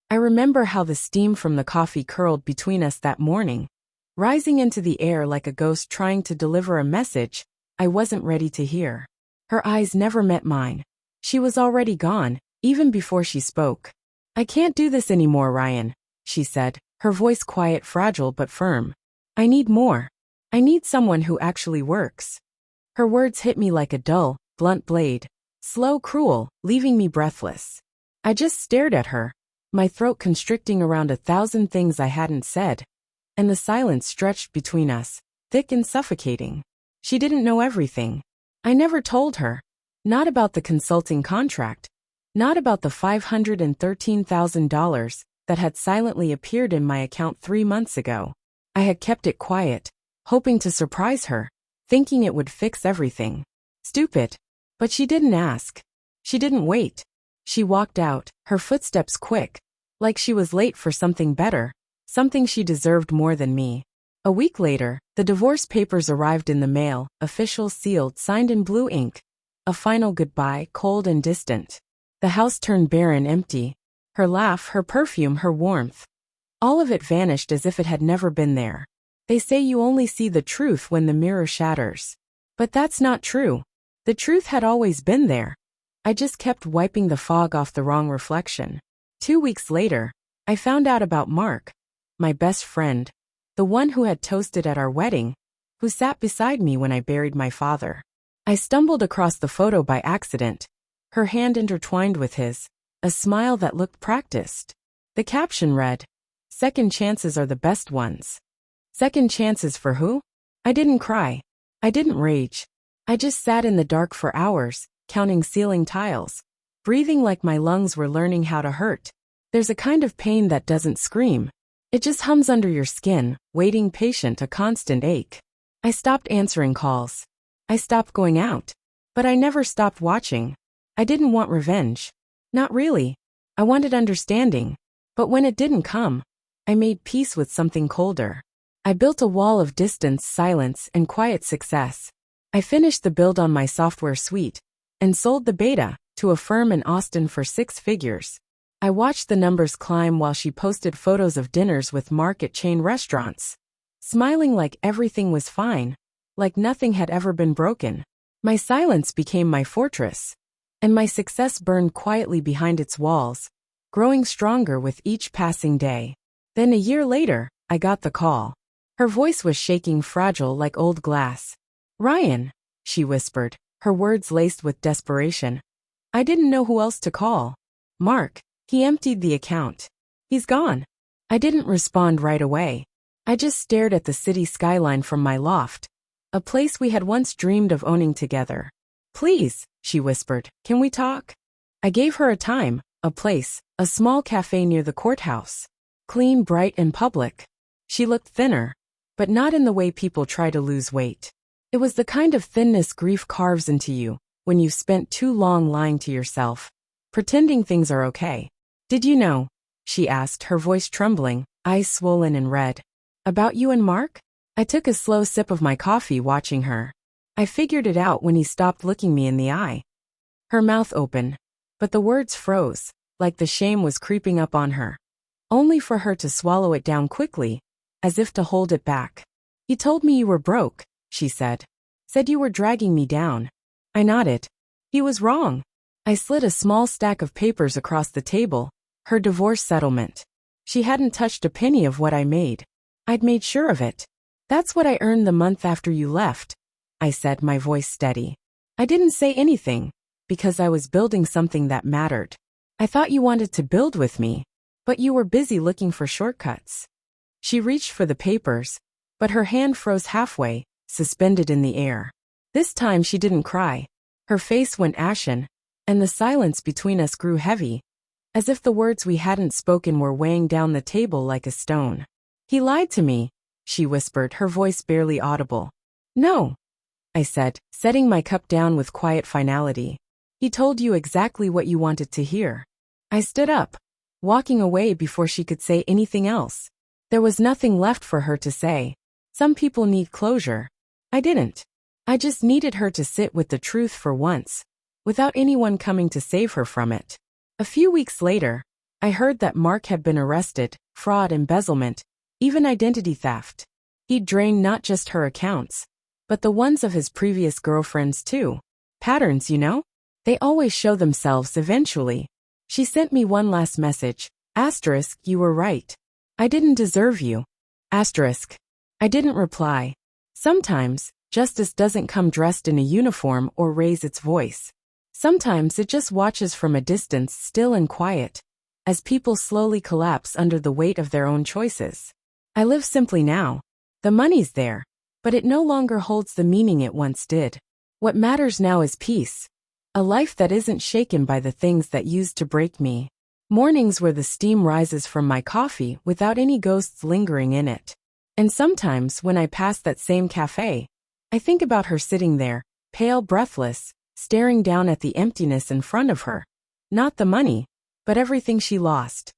I remember how the steam from the coffee curled between us that morning, rising into the air like a ghost trying to deliver a message I wasn't ready to hear. Her eyes never met mine. She was already gone, even before she spoke. "I can't do this anymore, Ryan," she said, her voice quiet, fragile but firm. "I need more. I need someone who actually works." Her words hit me like a dull, blunt blade. Slow, cruel, leaving me breathless. I just stared at her, my throat constricting around 1,000 things I hadn't said, and the silence stretched between us, thick and suffocating. She didn't know everything. I never told her. Not about the consulting contract. Not about the $513,000 that had silently appeared in my account 3 months ago. I had kept it quiet, hoping to surprise her, thinking it would fix everything. Stupid. But she didn't ask. She didn't wait. She walked out, her footsteps quick, like she was late for something better, something she deserved more than me. A week later, the divorce papers arrived in the mail, official, sealed, signed in blue ink. A final goodbye, cold and distant. The house turned bare and empty. Her laugh, her perfume, her warmth. All of it vanished as if it had never been there. They say you only see the truth when the mirror shatters. But that's not true. The truth had always been there. I just kept wiping the fog off the wrong reflection. 2 weeks later, I found out about Mark, my best friend, the one who had toasted at our wedding, who sat beside me when I buried my father. I stumbled across the photo by accident, her hand intertwined with his, a smile that looked practiced. The caption read, "Second chances are the best ones." Second chances for who? I didn't cry. I didn't rage. I just sat in the dark for hours, counting ceiling tiles, breathing like my lungs were learning how to hurt. There's a kind of pain that doesn't scream. It just hums under your skin, waiting patient, a constant ache. I stopped answering calls. I stopped going out. But I never stopped watching. I didn't want revenge. Not really. I wanted understanding. But when it didn't come, I made peace with something colder. I built a wall of distance, silence, and quiet success. I finished the build on my software suite and sold the beta to a firm in Austin for 6 figures. I watched the numbers climb while she posted photos of dinners with Mark at chain restaurants, smiling like everything was fine, like nothing had ever been broken. My silence became my fortress, and my success burned quietly behind its walls, growing stronger with each passing day. Then a year later, I got the call. Her voice was shaking, fragile like old glass. "Ryan," she whispered, her words laced with desperation. I didn't know who else to call. "Mark, he emptied the account. He's gone." I didn't respond right away. I just stared at the city skyline from my loft, a place we had once dreamed of owning together. "Please," she whispered, "can we talk?" I gave her a time, a place, a small cafe near the courthouse. Clean, bright, and public. She looked thinner, but not in the way people try to lose weight. It was the kind of thinness grief carves into you when you've spent too long lying to yourself, pretending things are okay. "Did you know?" she asked, her voice trembling, eyes swollen and red. "About you and Mark?" I took a slow sip of my coffee, watching her. I figured it out when he stopped looking me in the eye. Her mouth opened, but the words froze, like the shame was creeping up on her, only for her to swallow it down quickly, as if to hold it back. "He told me you were broke," she said. "Said you were dragging me down." I nodded. He was wrong. I slid a small stack of papers across the table, her divorce settlement. She hadn't touched a penny of what I made. I'd made sure of it. "That's what I earned the month after you left," I said, my voice steady. I didn't say anything, because I was building something that mattered. "I thought you wanted to build with me, but you were busy looking for shortcuts." She reached for the papers, but her hand froze halfway, suspended in the air. This time she didn't cry. Her face went ashen, and the silence between us grew heavy, as if the words we hadn't spoken were weighing down the table like a stone. "He lied to me," she whispered, her voice barely audible. "No," I said, setting my cup down with quiet finality. "He told you exactly what you wanted to hear." I stood up, walking away before she could say anything else. There was nothing left for her to say. Some people need closure. I didn't. I just needed her to sit with the truth for once, without anyone coming to save her from it. A few weeks later, I heard that Mark had been arrested, fraud, embezzlement, even identity theft. He'd drained not just her accounts, but the ones of his previous girlfriends too. Patterns, you know? They always show themselves eventually. She sent me one last message. Asterisk, you were right. I didn't deserve you. Asterisk. I didn't reply. Sometimes, justice doesn't come dressed in a uniform or raise its voice. Sometimes it just watches from a distance, still and quiet, as people slowly collapse under the weight of their own choices. I live simply now. The money's there, but it no longer holds the meaning it once did. What matters now is peace. A life that isn't shaken by the things that used to break me. Mornings where the steam rises from my coffee without any ghosts lingering in it. And sometimes when I pass that same cafe, I think about her sitting there, pale, breathless, staring down at the emptiness in front of her. Not the money, but everything she lost.